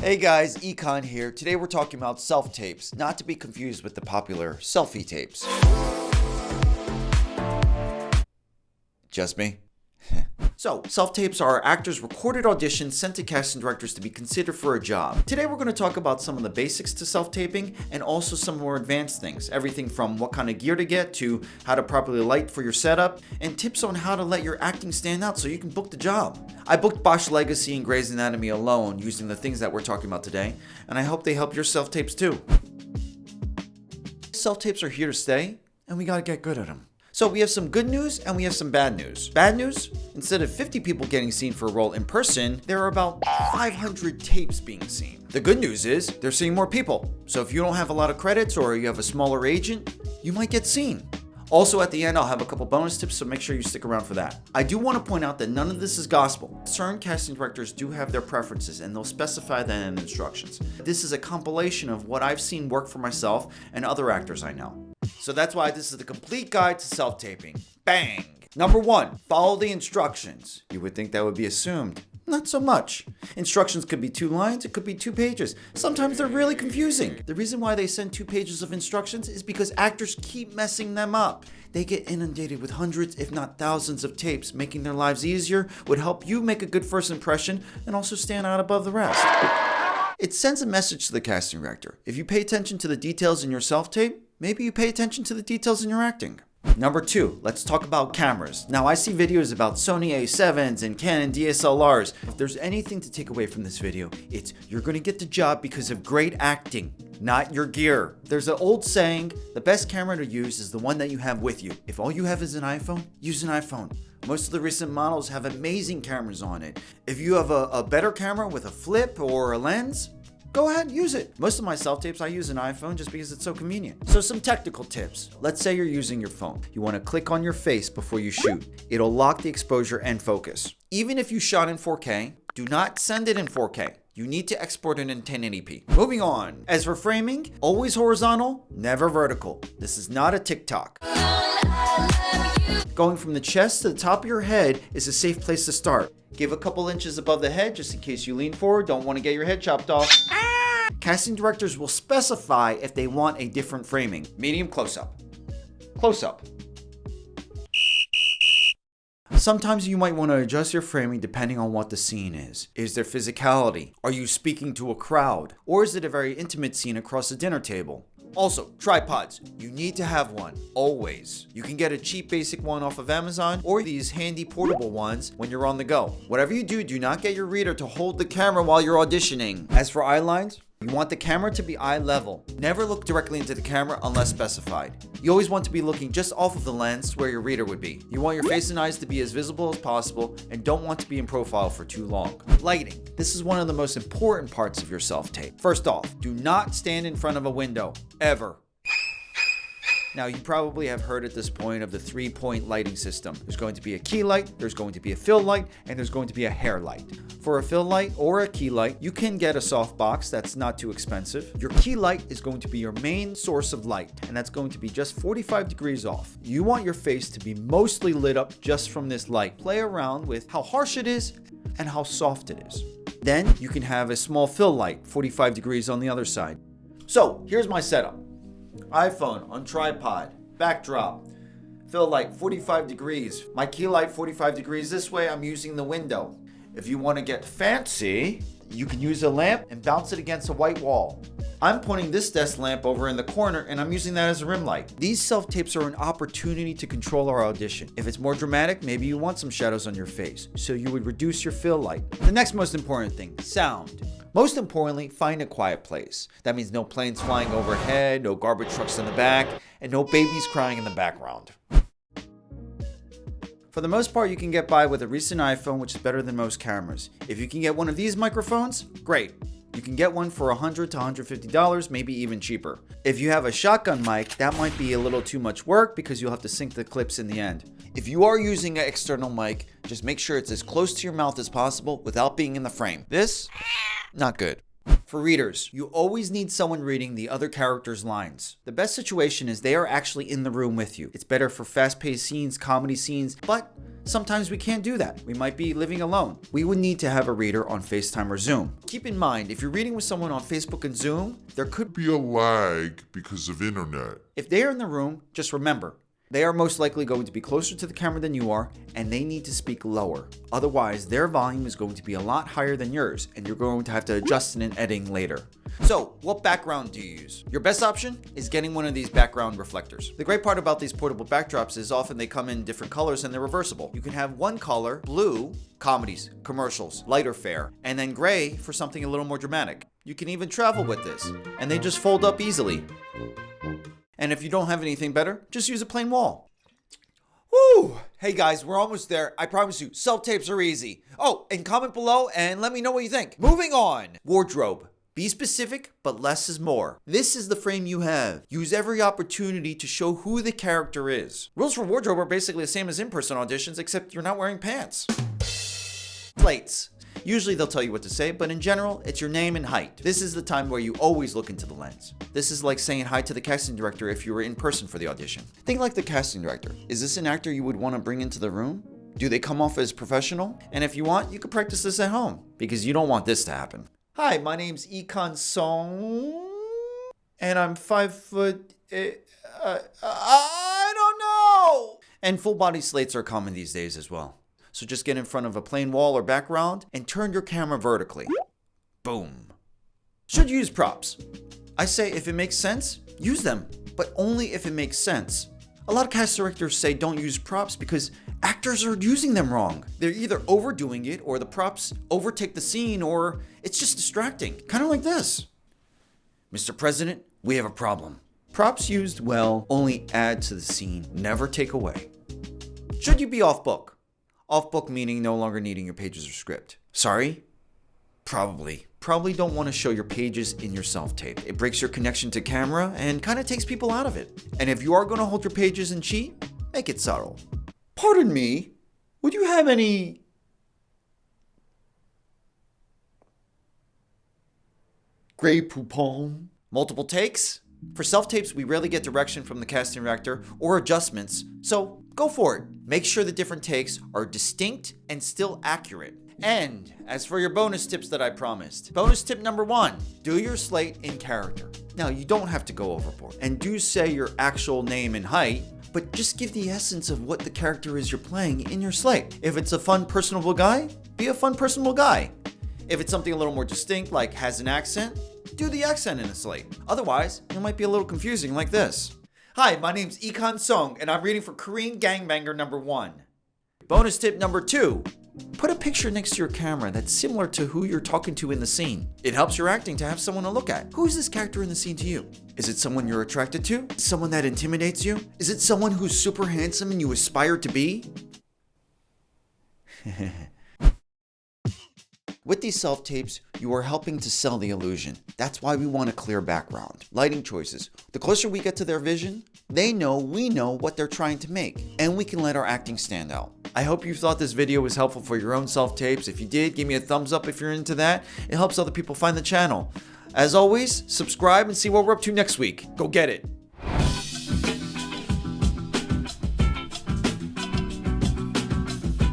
Hey guys, Econ here. Today we're talking about self-tapes, not to be confused with the popular selfie tapes. Just me? So, self-tapes are actors' recorded auditions sent to casting directors to be considered for a job. Today we're going to talk about some of the basics to self-taping and also some more advanced things. Everything from what kind of gear to get to how to properly light for your setup and tips on how to let your acting stand out so you can book the job. I booked Bosch Legacy and Grey's Anatomy alone using the things that we're talking about today, and I hope they help your self-tapes too. Self-tapes are here to stay, and we gotta get good at them. So we have some good news and we have some bad news. Bad news, instead of 50 people getting seen for a role in person, there are about 500 tapes being seen. The good news is they're seeing more people. So if you don't have a lot of credits or you have a smaller agent, you might get seen. Also at the end, I'll have a couple bonus tips, so make sure you stick around for that. I do want to point out that none of this is gospel. Certain casting directors do have their preferences and they'll specify that in instructions. This is a compilation of what I've seen work for myself and other actors I know. So that's why this is the complete guide to self-taping. Bang! Number 1, follow the instructions. You would think that would be assumed. Not so much. Instructions could be 2 lines, it could be 2 pages. Sometimes they're really confusing. The reason why they send 2 pages of instructions is because actors keep messing them up. They get inundated with hundreds, if not thousands of tapes. Making their lives easier would help you make a good first impression and also stand out above the rest. It sends a message to the casting director. If you pay attention to the details in your self-tape, maybe you pay attention to the details in your acting. Number 2, let's talk about cameras. Now I see videos about Sony A7s and Canon DSLRs. If there's anything to take away from this video, it's you're gonna get the job because of great acting, not your gear. There's an old saying, the best camera to use is the one that you have with you. If all you have is an iPhone, use an iPhone. Most of the recent models have amazing cameras on it. If you have a better camera with a flip or a lens, go ahead, use it. Most of my self-tapes, I use an iPhone just because it's so convenient. So some technical tips. Let's say you're using your phone. You want to click on your face before you shoot. It'll lock the exposure and focus. Even if you shot in 4K, do not send it in 4K. You need to export it in 1080p. Moving on. As for framing, always horizontal, never vertical. This is not a TikTok. Going from the chest to the top of your head is a safe place to start. Give a couple inches above the head just in case you lean forward, don't want to get your head chopped off. Casting directors will specify if they want a different framing. Medium close-up. Close-up. Sometimes you might want to adjust your framing depending on what the scene is. Is there physicality? Are you speaking to a crowd? Or is it a very intimate scene across a dinner table? Also, tripods. You need to have one, always. You can get a cheap basic one off of Amazon or these handy portable ones when you're on the go. Whatever you do, do not get your reader to hold the camera while you're auditioning. As for eyelines, you want the camera to be eye level. Never look directly into the camera unless specified. You always want to be looking just off of the lens where your reader would be. You want your face and eyes to be as visible as possible and don't want to be in profile for too long. Lighting. This is one of the most important parts of your self-tape. First off, do not stand in front of a window, ever. Now, you probably have heard at this point of the 3-point lighting system. There's going to be a key light, there's going to be a fill light, and there's going to be a hair light. For a fill light or a key light, you can get a softbox that's not too expensive. Your key light is going to be your main source of light, and that's going to be just 45 degrees off. You want your face to be mostly lit up just from this light. Play around with how harsh it is and how soft it is. Then you can have a small fill light, 45 degrees on the other side. So here's my setup. iPhone on tripod, backdrop, fill light 45 degrees. My key light 45 degrees this way, I'm using the window. If you want to get fancy, you can use a lamp and bounce it against a white wall. I'm pointing this desk lamp over in the corner and I'm using that as a rim light. These self-tapes are an opportunity to control our audition. If it's more dramatic, maybe you want some shadows on your face, so you would reduce your fill light. The next most important thing, sound. Most importantly, find a quiet place. That means no planes flying overhead, no garbage trucks in the back, and no babies crying in the background. For the most part, you can get by with a recent iPhone, which is better than most cameras. If you can get one of these microphones, great. You can get one for $100 to $150, maybe even cheaper. If you have a shotgun mic, that might be a little too much work because you'll have to sync the clips in the end. If you are using an external mic, just make sure it's as close to your mouth as possible without being in the frame. This, not good. For readers, you always need someone reading the other character's lines. The best situation is they are actually in the room with you. It's better for fast-paced scenes, comedy scenes, but sometimes we can't do that. We might be living alone. We would need to have a reader on FaceTime or Zoom. Keep in mind, if you're reading with someone on Facebook and Zoom, there could Be a lag because of internet. If they are in the room, just remember, they are most likely going to be closer to the camera than you are, and they need to speak lower. Otherwise, their volume is going to be a lot higher than yours, and you're going to have to adjust it in editing later. So, what background do you use? Your best option is getting one of these background reflectors. The great part about these portable backdrops is often they come in different colors and they're reversible. You can have one color, blue, comedies, commercials, lighter fare, and then gray for something a little more dramatic. You can even travel with this, and they just fold up easily. And if you don't have anything better, just use a plain wall. Woo! Hey guys, we're almost there. I promise you, self-tapes are easy. Oh, and comment below and let me know what you think. Moving on. Wardrobe. Be specific, but less is more. This is the frame you have. Use every opportunity to show who the character is. Rules for wardrobe are basically the same as in-person auditions, except you're not wearing pants. Slates. Usually they'll tell you what to say, but in general, it's your name and height. This is the time where you always look into the lens. This is like saying hi to the casting director if you were in person for the audition. Think like the casting director. Is this an actor you would want to bring into the room? Do they come off as professional? And if you want, you could practice this at home, because you don't want this to happen. Hi, my name's Soong, and I'm 5 foot... I don't know! And full body slates are common these days as well. So just get in front of a plain wall or background and turn your camera vertically. Boom. Should you use props? I say if it makes sense, use them, but only if it makes sense. A lot of cast directors say don't use props because actors are using them wrong. They're either overdoing it or the props overtake the scene or it's just distracting. Kind of like this. Mr. President, we have a problem. Props used well only add to the scene, never take away. Should you be off book? Off book meaning no longer needing your pages or script. Sorry? Probably. Probably don't want to show your pages in your self-tape. It breaks your connection to camera and kind of takes people out of it. And if you are going to hold your pages and cheat, make it subtle. Pardon me, would you have any... Grey Poupon? Multiple takes? For self-tapes, we rarely get direction from the casting director or adjustments, so go for it. Make sure the different takes are distinct and still accurate. And as for your bonus tips that I promised, bonus tip number 1, do your slate in character. Now, you don't have to go overboard, and do say your actual name and height, but just give the essence of what the character is you're playing in your slate. If it's a fun, personable guy, be a fun, personable guy. If it's something a little more distinct, like has an accent, do the accent in a slate. Otherwise, it might be a little confusing like this. Hi, my name's Soong, and I'm reading for Korean Gangbanger number 1. Bonus tip number 2. Put a picture next to your camera that's similar to who you're talking to in the scene. It helps your acting to have someone to look at. Who is this character in the scene to you? Is it someone you're attracted to? Someone that intimidates you? Is it someone who's super handsome and you aspire to be? With these self-tapes, you are helping to sell the illusion. That's why we want a clear background. Lighting choices. The closer we get to their vision, they know we know what they're trying to make, and we can let our acting stand out. I hope you thought this video was helpful for your own self-tapes. If you did, give me a thumbs up if you're into that. It helps other people find the channel. As always, subscribe and see what we're up to next week. Go get it.